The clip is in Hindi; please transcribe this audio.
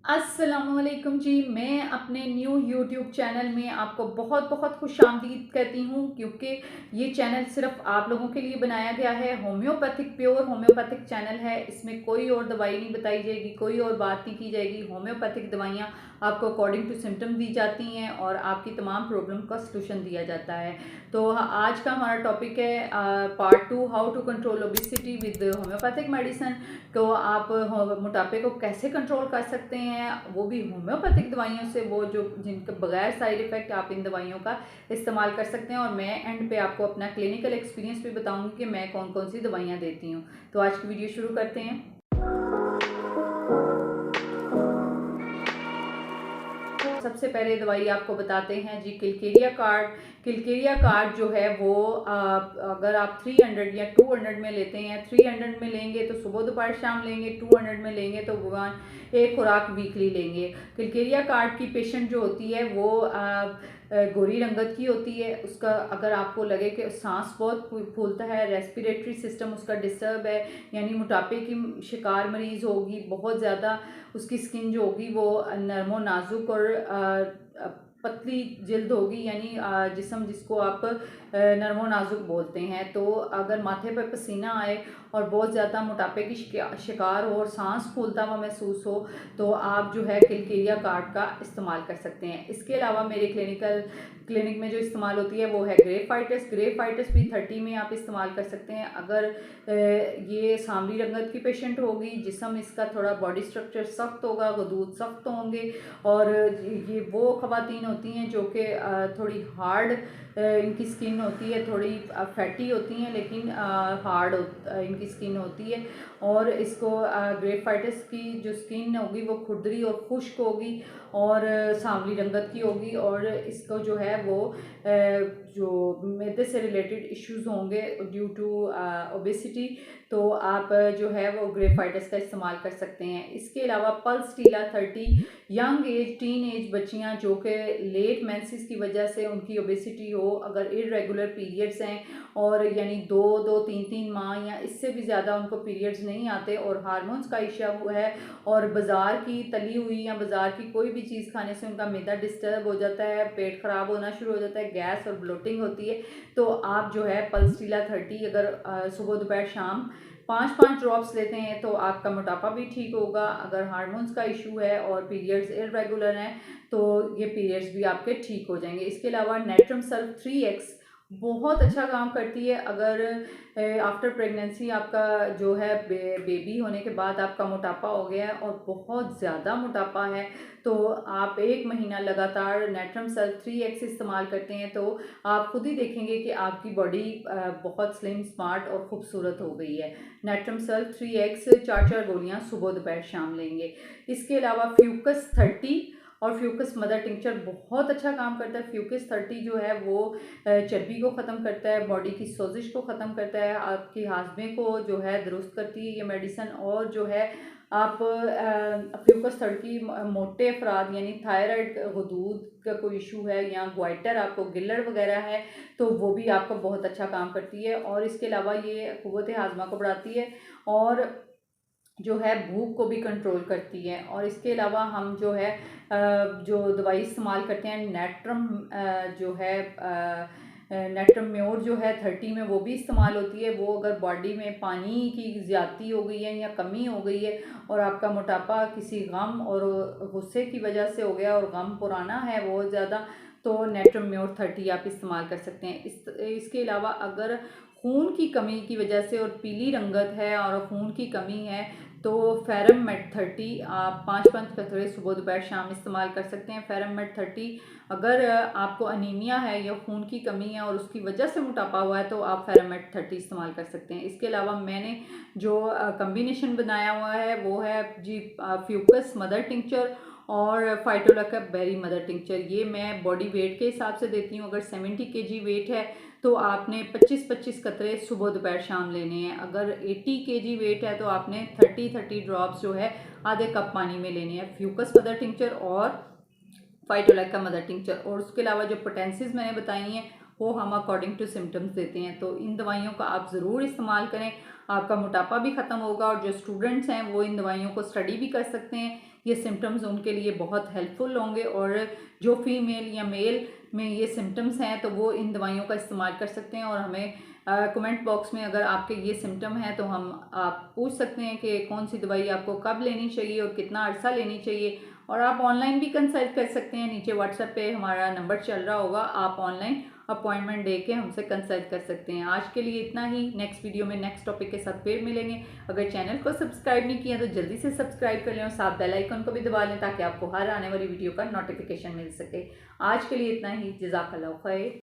अस्सलामुअलैकुम जी। मैं अपने न्यू यूट्यूब चैनल में आपको बहुत बहुत खुशामदीद कहती हूँ, क्योंकि ये चैनल सिर्फ आप लोगों के लिए बनाया गया है। होम्योपैथिक प्योर होम्योपैथिक चैनल है। इसमें कोई और दवाई नहीं बताई जाएगी, कोई और बात नहीं की जाएगी। होम्योपैथिक दवाइयाँ आपको अकॉर्डिंग टू सिम्टम दी जाती हैं और आपकी तमाम प्रॉब्लम का सलूशन दिया जाता है। तो आज का हमारा टॉपिक है part 2, how to control obesity with homeopathic medicine. तो आप मोटापे को कैसे कंट्रोल कर सकते हैं, वो भी होम्योपैथिक दवाइयों से, वो जो जिनके बगैर साइड इफ़ेक्ट आप इन दवाइयों का इस्तेमाल कर सकते हैं। और मैं एंड पे आपको अपना क्लिनिकल एक्सपीरियंस भी बताऊंगी कि मैं कौन कौन सी दवाइयाँ देती हूँ। तो आज की वीडियो शुरू करते हैं। सबसे पहले दवाई आपको बताते हैं जी, किलकेरिया कार्ड। किलकेरिया कार्ड जो है वो अगर आप 300 या 200 में लेते हैं, 300 में लेंगे तो सुबह दोपहर शाम लेंगे, 200 में लेंगे तो एक खुराक वीकली लेंगे। किलकेरिया कार्ड की पेशेंट जो होती है वो गोरी रंगत की होती है। उसका अगर आपको लगे कि सांस बहुत फूलता है, रेस्पिरेटरी सिस्टम उसका डिस्टर्ब है, यानी मोटापे की शिकार मरीज होगी, बहुत ज़्यादा उसकी स्किन जो होगी वो नरमो नाजुक और पतली जिल्द होगी, यानी जिस्म जिसको आप नरमो नाजुक बोलते हैं। तो अगर माथे पर पसीना आए और बहुत ज़्यादा मोटापे की शिकार हो और सांस फूलता हुआ महसूस हो, तो आप जो है किलकेरिया कार्ड का इस्तेमाल कर सकते हैं। इसके अलावा मेरे क्लिनिक में जो इस्तेमाल होती है वो है ग्रेफाइटस। ग्रेफाइटस भी 30 में आप इस्तेमाल कर सकते हैं। अगर ये सांवली रंगत की पेशेंट होगी, जिस्म इसका थोड़ा बॉडी स्ट्रक्चर सख्त होगा, गदूद सख्त होंगे, और ये वो ख़वातीन होती हैं जो कि थोड़ी हार्ड इनकी स्किन होती है, थोड़ी फैटी होती हैं, लेकिन हार्ड इनकी स्किन होती है। और इसको ग्रेफाइटिस की जो स्किन होगी वो खुरदरी और खुश्क होगी और सांवली रंगत की होगी, और इसको जो है वो जो मैदे से रिलेटेड इश्यूज होंगे ड्यू टू ओबेसिटी, तो आप जो है वो ग्रेफाइटिस का इस्तेमाल कर सकते हैं। इसके अलावा पल्सटीला 30, यंग एज टीन एज बच्चियां जो कि लेट मेंसेस की वजह से उनकी ओबेसिटी हो, अगर इरेगुलर पीरियड्स हैं और यानी 2-3 माह या इससे भी ज़्यादा उनको पीरियड्स नहीं आते और हार्मोन्स का इशू है, और बाज़ार की तली हुई या बाज़ार की कोई भी चीज़ खाने से उनका मैदा डिस्टर्ब हो जाता है, पेट ख़राब होना शुरू हो जाता है, गैस और ब्लोटिंग होती है, तो आप जो है पल्सटीला 30 अगर सुबह दोपहर शाम 5-5 ड्रॉप्स लेते हैं तो आपका मोटापा भी ठीक होगा। अगर हार्मोन्स का इशू है और पीरियड्स इरेगुलर हैं तो ये पीरियड्स भी आपके ठीक हो जाएंगे। इसके अलावा नेट्रम सल्फ 3x बहुत अच्छा काम करती है। अगर आफ्टर प्रेगनेंसी आपका जो है बेबी होने के बाद आपका मोटापा हो गया है और बहुत ज़्यादा मोटापा है, तो आप 1 महीना लगातार नेट्रम सल्फ 3x इस्तेमाल करते हैं तो आप खुद ही देखेंगे कि आपकी बॉडी बहुत स्लिम, स्मार्ट और खूबसूरत हो गई है। नेट्रम सल्फ 3x 4-4 गोलियाँ सुबह दोपहर शाम लेंगे। इसके अलावा फ्यूकस 30 और फ्यूकस मदर टिंचर बहुत अच्छा काम करता है। फ्यूकस 30 जो है वो चर्बी को ख़त्म करता है, बॉडी की सोजिश को ख़त्म करता है, आपकी हाजमे को जो है दुरुस्त करती है ये मेडिसन। और जो है आप फ्यूकस 30 मोटे अफराद यानी थायराइड गदूद का कोई इशू है या ग्वाइटर आपको गिल्लड़ वगैरह है तो वो भी आपको बहुत अच्छा काम करती है। और इसके अलावा ये क़ुव्वत हाजमा को बढ़ाती है और जो है भूख को भी कंट्रोल करती है। और इसके अलावा हम जो है जो दवाई इस्तेमाल करते हैं नेट्रम जो है नेट्रम म्योर जो है 30 में वो भी इस्तेमाल होती है। वो अगर बॉडी में पानी की ज़्यादती हो गई है या कमी हो गई है और आपका मोटापा किसी गम और गुस्से की वजह से हो गया और गम पुराना है बहुत ज़्यादा, तो नेट्रम म्योर 30 आप इस्तेमाल कर सकते हैं। इसके अलावा अगर खून की कमी की वजह से और पीली रंगत है और खून की कमी है तो फेरम मेट 30 आप 5-5 कतरे सुबह दोपहर शाम इस्तेमाल कर सकते हैं। फेरम मेट 30 अगर आपको अनीमिया है या खून की कमी है और उसकी वजह से मोटापा हुआ है तो आप फेरम मेट 30 इस्तेमाल कर सकते हैं। इसके अलावा मैंने जो कम्बिनेशन बनाया हुआ है वो है जी फ्यूकस मदर टिंचर और फाइटोलैका बेरी मदर टिंचर। ये मैं बॉडी वेट के हिसाब से देती हूँ। अगर 70 kg वेट है तो आपने 25-25 कतरे सुबह दोपहर शाम लेने हैं। अगर 80 kg वेट है तो आपने 30-30 ड्रॉप्स जो है आधे कप पानी में लेने हैं, फ्यूकस मदर टिंचर और फाइटोलैका मदर टिंचर। और उसके अलावा जो पोटेंसीज मैंने बताई हैं वो हम अकॉर्डिंग टू सिम्टम्स देते हैं। तो इन दवाइयों का आप ज़रूर इस्तेमाल करें, आपका मोटापा भी ख़त्म होगा और जो स्टूडेंट्स हैं वो इन दवाइयों को स्टडी भी कर सकते हैं। ये सिम्टम्स उनके लिए बहुत हेल्पफुल होंगे और जो फीमेल या मेल में ये सिम्टम्स हैं तो वो इन दवाइयों का इस्तेमाल कर सकते हैं। और हमें कमेंट बॉक्स में अगर आपके ये सिम्टम हैं तो आप पूछ सकते हैं कि कौन सी दवाई आपको कब लेनी चाहिए और कितना अर्सा लेनी चाहिए। और आप ऑनलाइन भी कंसल्ट कर सकते हैं, नीचे व्हाट्सएप पे हमारा नंबर चल रहा होगा, आप ऑनलाइन अपॉइंटमेंट दे के हमसे कंसल्ट कर सकते हैं। आज के लिए इतना ही, नेक्स्ट वीडियो में नेक्स्ट टॉपिक के साथ फिर मिलेंगे। अगर चैनल को सब्सक्राइब नहीं किया तो जल्दी से सब्सक्राइब कर लें और साथ बेल आइकन को भी दबा लें ताकि आपको हर आने वाली वीडियो का नोटिफिकेशन मिल सके। आज के लिए इतना ही, जज़ाकल्लाह खैर।